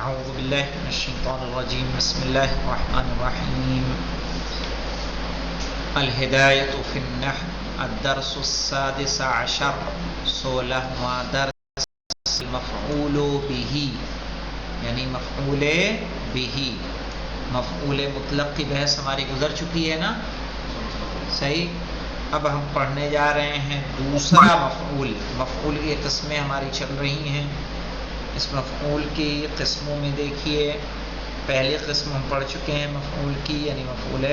اعوذ باللہ من الشیطان الرجیم بسم اللہ الرحمن الرحیم الہدایۃ فی النحو الدرس السادس عشر 16واں درس مفعول به یعنی مفعول به مفعول مطلق کی بحث ہماری گزر چکی ہے نا صحیح. اب ہم پڑھنے جا رہے ہیں دوسرا مفعول. مفعول کی قسمیں ہماری چل رہی ہیں. اس مفعول کی قسموں میں دیکھیے پہلی قسم ہم پڑھ چکے ہیں مفعول کی یعنی مفعول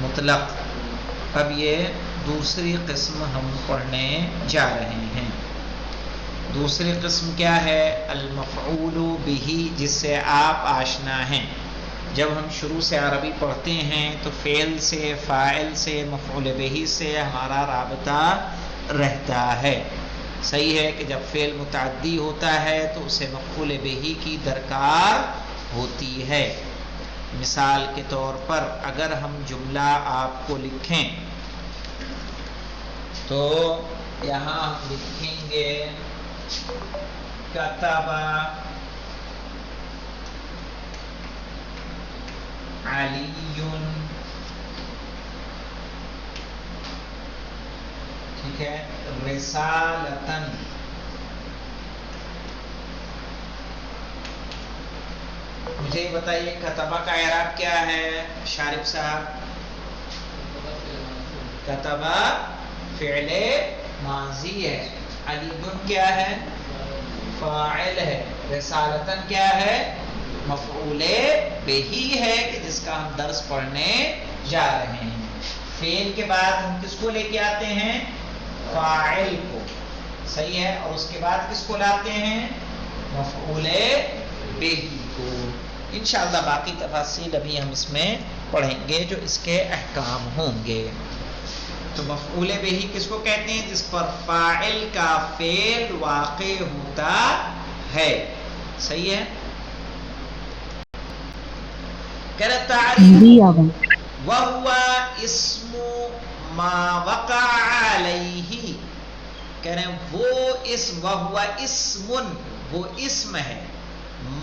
مطلق. اب یہ دوسری قسم ہم پڑھنے جا رہے ہیں. دوسری قسم کیا ہے؟ المفعول به، جس سے آپ آشنا ہیں. جب ہم شروع سے عربی پڑھتے ہیں تو فعل سے، فاعل سے، مفعول به سے ہمارا رابطہ رہتا ہے. صحیح ہے کہ جب فعل متعدی ہوتا ہے تو اسے مفعول به کی درکار ہوتی ہے. مثال کے طور پر اگر ہم جملہ آپ کو لکھیں تو یہاں ہم لکھیں گے کتب علی، ٹھیک ہے، رسالتن. مجھے یہ بتائیے کتبہ کا اعراب کیا ہے شارف صاحب؟ کتبہ فعل ماضی ہے، علی کیا ہے؟ فاعل ہے، رسالتن کیا ہے؟ مفعول بہی ہے کہ جس کا ہم درس پڑھنے جا رہے ہیں. فعل کے بعد ہم کس کو لے کے آتے ہیں؟ فاعل کو. صحیح ہے. اور اس کے بعد کس کو لاتے ہیں؟ مفعول بہی کو. انشاءاللہ باقی تفاصیل ابھی ہم اس میں پڑھیں گے جو اس کے احکام ہوں گے. تو مفعول بہی کس کو کہتے ہیں؟ جس پر فاعل کا فعل واقع ہوتا ہے. صحیح ہے. وَهُوَ اسم ما وقع علیہ. کہہ رہے ہیں وہ اسم، وَهُوَ اسم، وہ اسم ہے،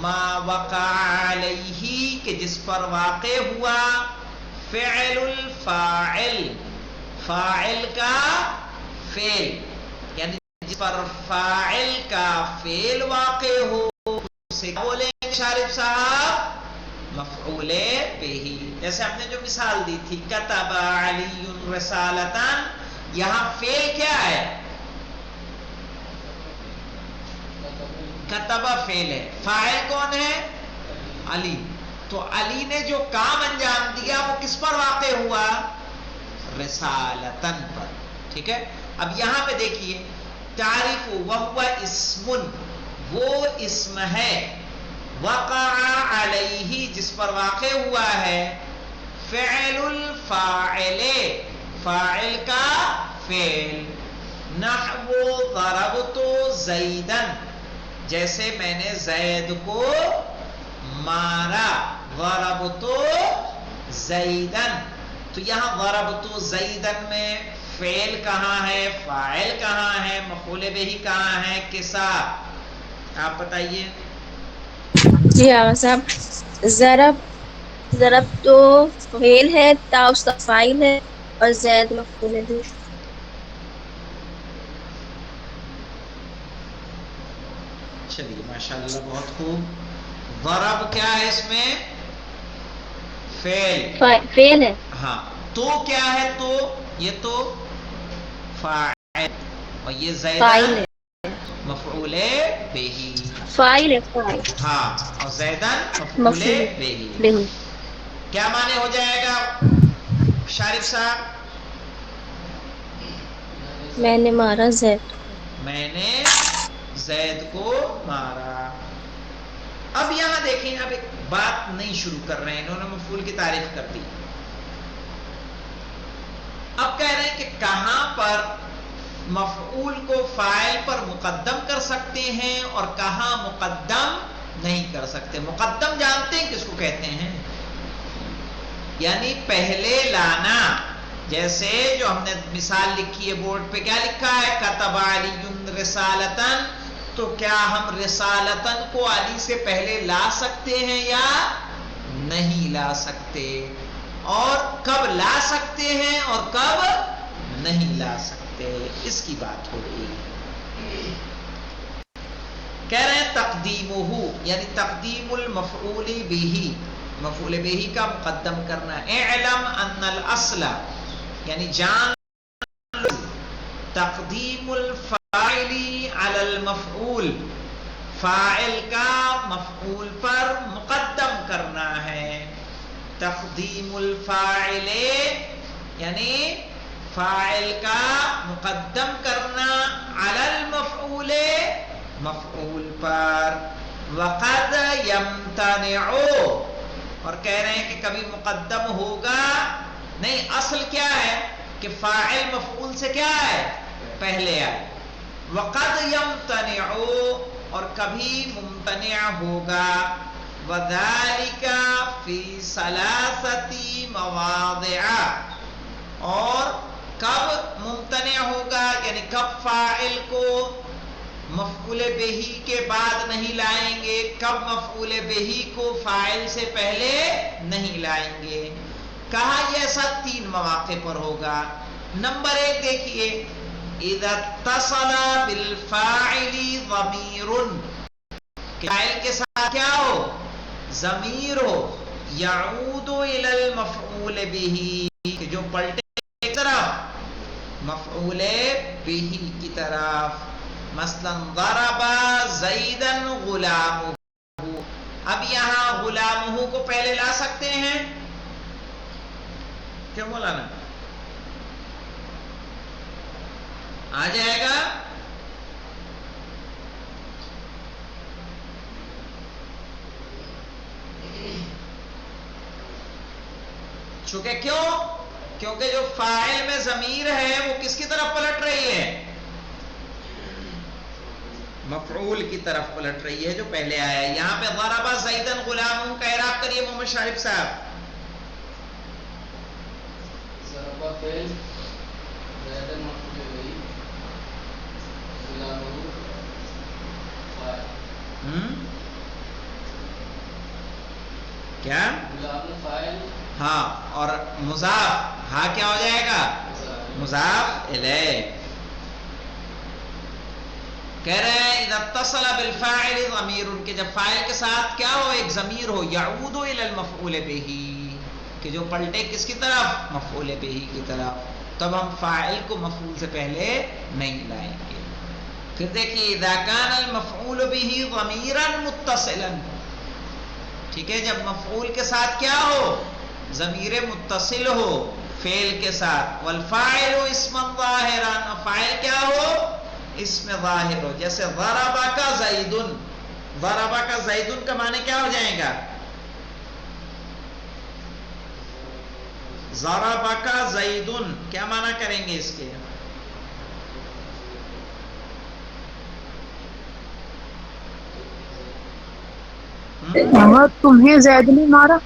ما وقع علیہ کہ جس پر واقع ہوا فعل الفاعل، فاعل کا فعل، یعنی جس پر فاعل کا فعل واقع ہو اسے بولیں گے شارف صاحب؟ مفعول بہی. جیسے آپ نے جو مثال دی تھی کتب علی رسالتن، یہاں فعل کیا ہے؟ کتب فعل ہے، فاعل کون ہے؟ علی. تو علی نے جو کام انجام دیا وہ کس پر واقع ہوا؟ رسالتن پر. ٹھیک ہے. اب یہاں پہ دیکھیے تعریف وہو اسم، وہ اسم ہے، وقع علیہ جس پر واقع ہوا ہے فعل الفاعل، فاعل کا فعل. نحو ضربت زیدن، جیسے میں نے زید کو مارا. ضربت زیدن، تو یہاں ضربت زیدن میں فعل کہاں ہے، فاعل کہاں ہے، مفعول بہی کہاں ہے، کے ساتھ؟ آپ بتائیے. جی ہاں صاحب، ضرب تو فعل ہے، تا اس کا فاعل ہے، اور زید مفعول بھی. چلیے ماشاءاللہ بہت خوب. ضرب کیا ہے اس میں؟ فعل ہے. ہاں. تو کیا ہے؟ تو یہ تو فاعل، اور یہ فاعل زیدن ہے، مفعول بہی. فاعل ہے، فاعل. ہاں، اور زیدن مفعول بہی. کیا معنی ہو جائے گا شارف صاحب؟ میں نے مارا زید، میں نے زید کو مارا. اب یہاں دیکھیں، اب ایک بات نہیں شروع کر رہے ہیں، انہوں نے مفعول کی تعریف کر دی. اب کہہ رہے ہیں کہ کہاں پر مفعول کو فاعل پر مقدم کر سکتے ہیں اور کہاں مقدم نہیں کر سکتے. مقدم جانتے ہیں کس کو کہتے ہیں؟ یعنی پہلے لانا. جیسے جو ہم نے مثال لکھی ہے بورڈ پہ، کیا لکھا ہے؟ کتب علی رسالتن، تو کیا ہم رسالتن کو علی سے پہلے لا سکتے ہیں یا نہیں لا سکتے؟ اور کب لا سکتے ہیں اور کب نہیں لا سکتے، اس کی بات ہو رہی ہے۔ کہہ رہے ہیں تقدیمہ یعنی تقدیم المفعول بہ، مفعول بہ کا مقدم کرنا۔ اعلم ان الاصل یعنی جان تقدیم الفاعل علی المفعول، فاعل کا مفعول پر مقدم کرنا ہے۔ تقدیم الفاعل یعنی فاعل کا مقدم کرنا علی المفعول، مفعول پر۔ وقد یمتنع اور کہہ رہے ہیں کہ کبھی مقدم ہوگا نہیں، اصل کیا ہے کہ فاعل مفعول سے کیا ہے پہلے آئے۔ وقد یمتنع اور کبھی ممتنع ہوگا۔ وذالک فی ثلاثۃ مواضع اور کب ممتنع ہوگا یعنی کب فاعل کو مفعول بہی کے بعد نہیں لائیں گے، کب مفعول بہی کو فاعل سے پہلے نہیں لائیں گے۔ کہا یہ ایسا 3 مواقع پر ہوگا۔ نمبر 1 دیکھیے، اذا اتصل بالفاعل ضمیر، فاعل کے ساتھ کیا ہو؟ ضمیر ہو، یعود الی المفعول بہ کہ جو پلٹے کی طرف مفعول بہ کی طرف۔ مثلا ضرب زیدا غلامہ، اب یہاں غلامہ کو پہلے لا سکتے ہیں کیا مولانا؟ آ جائے گا؟ چونکہ کیونکہ جو فاعل میں ضمیر ہے وہ کس کی طرف پلٹ رہی ہے؟ مفعول کی طرف پلٹ رہی ہے جو پہلے آیا ہے۔ یہاں پہ ضرب زیدن غلام کا اعراب کریے محمد شارف صاحب۔ ضرب فعل زیدن مفعول بہ غلام فاعل، کیا غلام فاعل، ہاں، اور مضاف ہاں کیا ہو جائے گا؟ مضاف الیہ۔ کہہ رہے ہیں اذا اتصل بالفاعل ضمیر کہ جب فاعل کے ساتھ کیا ہو؟ ایک ضمیر ہو، یعود الی المفعول بہ کہ جو پلٹے کس کی طرف؟ مفعول بہ کی طرف، تب ہم فاعل کو مفعول سے پہلے نہیں لائیں گے۔ پھر دیکھیے اذا کان المفعول بہ ضمیرا متصلا، ٹھیک ہے، جب مفعول کے ساتھ کیا ہو؟ ضمیر متصل ہو فعل کے ساتھ، والفاعل اسما ظاہرا، فاعل کیا ہو؟ اسم ظاہر ہو، جیسے ضربہ کا زیدن، ضربہ کا زیدن کا معنی کیا ہو جائے گا؟ ضربہ کا زیدن کیا معنی کریں گے اس کے؟ تمہیں زید نے مارا؟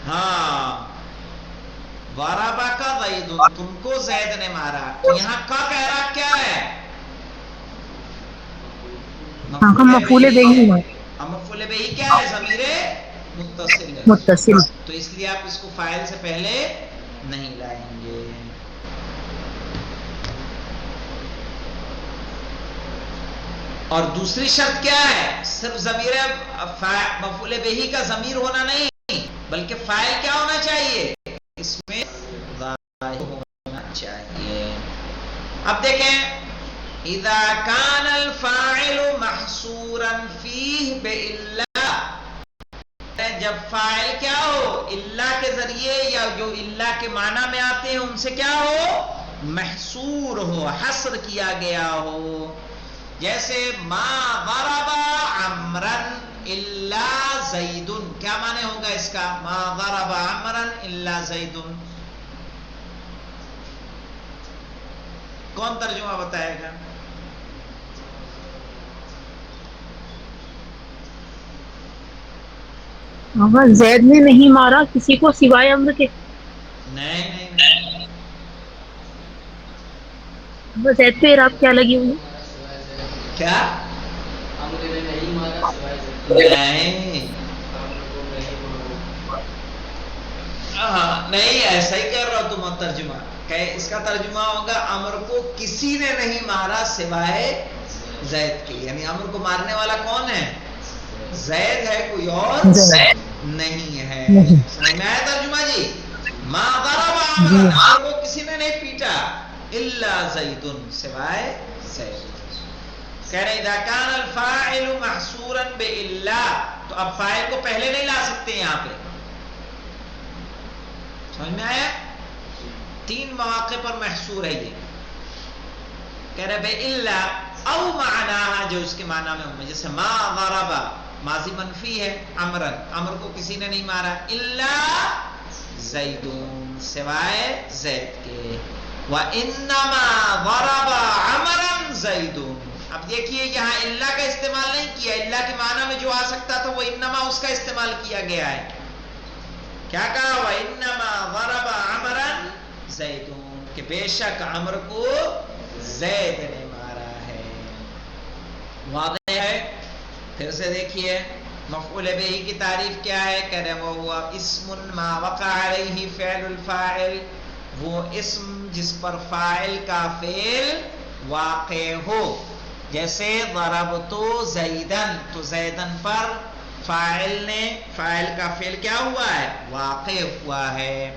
ہاں، ضربہ کا زیدن، تم کو زید نے مارا۔ یہاں کا اعراب کیا ہے؟ مفعول بہ ہے، مفعول بہ کیا ہے؟ ضمیر متصل ہے، متصل۔ تو اس لیے آپ اس کو فاعل سے پہلے نہیں لائیں گے۔ اور دوسری شرط کیا ہے؟ صرف ضمیر مفعول بہ کا ضمیر ہونا نہیں بلکہ فاعل کیا ہونا چاہیے؟ اس میں ظاہر ہونا چاہیے۔ اب دیکھیں اذا کان الفاعل محصورا فیہ بإلا، جب فاعل کیا ہو؟ الا کے ذریعے یا جو الا کے معنی میں آتے ہیں ان سے کیا ہو؟ محصور ہو، حصر کیا گیا ہو۔ جیسے ما ضرب عمرا الا زید، کیا معنی ہوگا اس کا؟ ما ضرب عمرا الا زید، کون ترجمہ بتائے گا؟ زید نے نہیں مارا کسی کو سوائے عمر کے؟ نہیں، زید پہ اعراب کیا لگی ہوئی؟ کیا امر نے نہیں مارا سوائے زید نہیں امر کو نہیں مارا ہاں نہیں ایسا ہی کر رہا تم ترجمہ کہ اس کا ترجمہ ہوگا امر کو کسی نے نہیں مارا سوائے زید کے، یعنی امر کو مارنے والا کون ہے؟ زید ہے، کوئی اور نہیں ہے۔ سمجھ میں آیا ترجمہ جی؟ ما ضرب عمرا، امر کو کسی نے نہیں پیٹا الا زید، سوائے زید۔ کہہ رہے اذا کان الفاعل محصورا بالا، تو اب فاعل کو پہلے نہیں لا سکتے یہاں پہ، سمجھ میں آیا؟ تین مواقع پر محصور ہے یہ، کہہ رہے بالا او معناها، جو اس کے معنی میں ہوں، جیسے ما ضرب ماضی منفی ہے، امرا امر کو کسی نے نہیں مارا، الا زید سوائے زید کے، وانما ضرب عمرا زید۔ اب دیکھیے یہاں الا کا استعمال نہیں کیا، الا کے معنی میں جو آ سکتا تھا وہ انما اس کا استعمال کیا گیا ہے۔ کیا کہا؟ وانما ضرب عمرا زید، کہ بے شک عمر کو زید نے مارا ہے۔ واضح ہے؟ پھر سے دیکھیے مفعول بہ کی تعریف کیا ہے، کہہ رہے وہ اسم ما وقع علیہ فعل الفاعل، وہ اسم جس پر فاعل کا فعل واقع ہو، جیسے ضربت زیدن، تو زیدن پر فاعل کا فعل کیا ہوا ہے؟ واقع ہوا ہے۔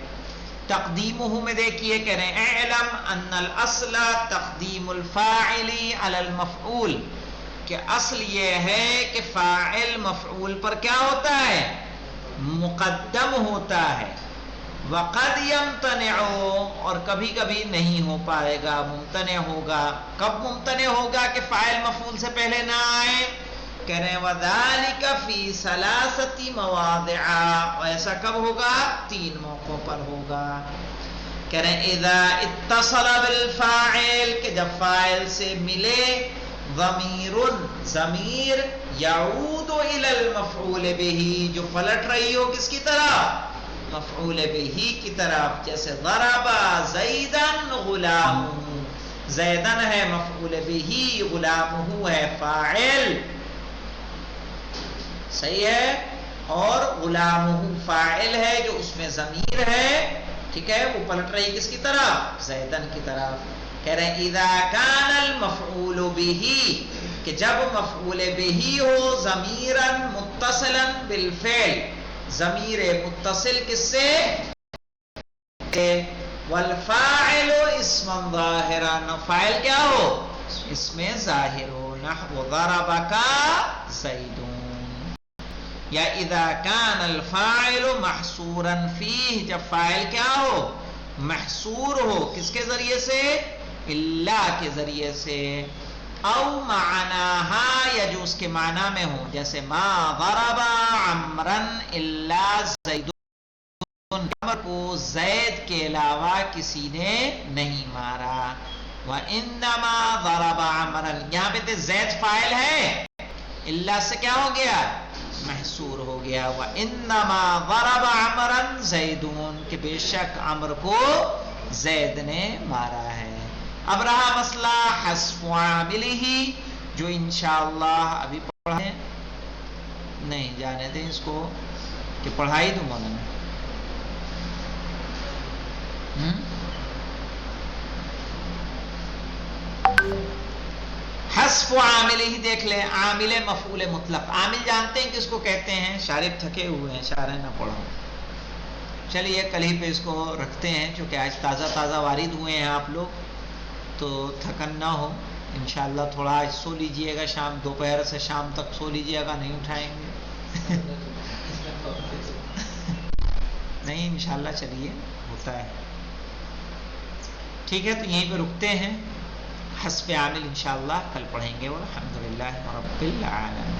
تقدیمہ میں دیکھیے کہہ رہے ہیں اعلم ان الاصل تقدیم الفاعل علی المفعول، کہ اصل یہ ہے کہ فاعل مفعول پر کیا ہوتا ہے؟ مقدم ہوتا ہے۔ وقد یمتنع، اور کبھی کبھی نہیں ہو پائے گا، ممتنع ہوگا۔ کب ممتنع ہوگا کہ فاعل مفعول سے پہلے نہ آئے؟ کہہ رہے ہیں وذالک فی ثلاثۃ مواضع، اور ایسا کب ہوگا؟ تین موقعوں پر ہوگا۔ کہہ رہے ہیں اذا اتصل بالفاعل، کہ جب فاعل سے ملے ضمیر یعود الی المفعول بہ، جو پلٹ رہی ہو کس کی طرف؟ مفعول بہ کی طرف، جیسے ضرب زیدن غلامہ، زیدن ہے مفعول بہ، غلامہ ہے فاعل، صحیح ہے، اور غلامہ فاعل ہے جو اس میں ضمیر ہے، ٹھیک ہے، وہ پلٹ رہی کس کی طرف؟ زیدن کی طرف۔ کہہ رہے ہیں اذا کان المفعول بہ، کہ جب مفعول بہ ہو ضمیرا متصلا بالفعل، ضمیر متصل کس سے؟ والفاعل اسما ظاہرا، فاعل کیا ہو؟ اس میں ظاہر ہو، نحو ضربک زید۔ یا اذا کان الفاعل محصورا فیہ، جب فاعل کیا ہو؟ محصور ہو، کس کے ذریعے سے؟ الا کے ذریعے سے۔ او معناها، یا جو اس کے معنی میں ہو، جیسے ما ضرب عمرا الا زید، عمر کو زید کے علاوہ کسی نے نہیں مارا۔ وانما ضرب عمرا، یہاں پہ زید فاعل ہے، الا سے کیا ہو گیا؟ محصور ہو گیا۔ وانما ضرب عمرا زید، کہ بے شک عمر کو زید نے مارا ہے۔ اب رہا مسئلہ حذف عاملہ، جو انشاءاللہ ابھی پڑھیں، نہیں جانے دیں اس کو، کہ پڑھائی دوں مولانا۔ حذف عاملہ دیکھ لیں، عامل مفعول مطلق، عامل جانتے ہیں کس کو کہتے ہیں؟ شارب تھکے ہوئے ہیں، شارح نہ پڑھو، چلیے کل ہی پہ اس کو رکھتے ہیں، چونکہ آج تازہ وارد ہوئے ہیں آپ لوگ، تو تھکن نہ ہو، انشاءاللہ تھوڑا آج سو لیجئے گا، شام دوپہر سے شام تک سو لیجئے گا، نہیں اٹھائیں گے نہیں انشاءاللہ، چلیے ہوتا ہے، ٹھیک ہے، تو یہیں پہ رکتے ہیں، حذف عامل انشاءاللہ کل پڑھیں گے، والحمدللہ رب العالمین۔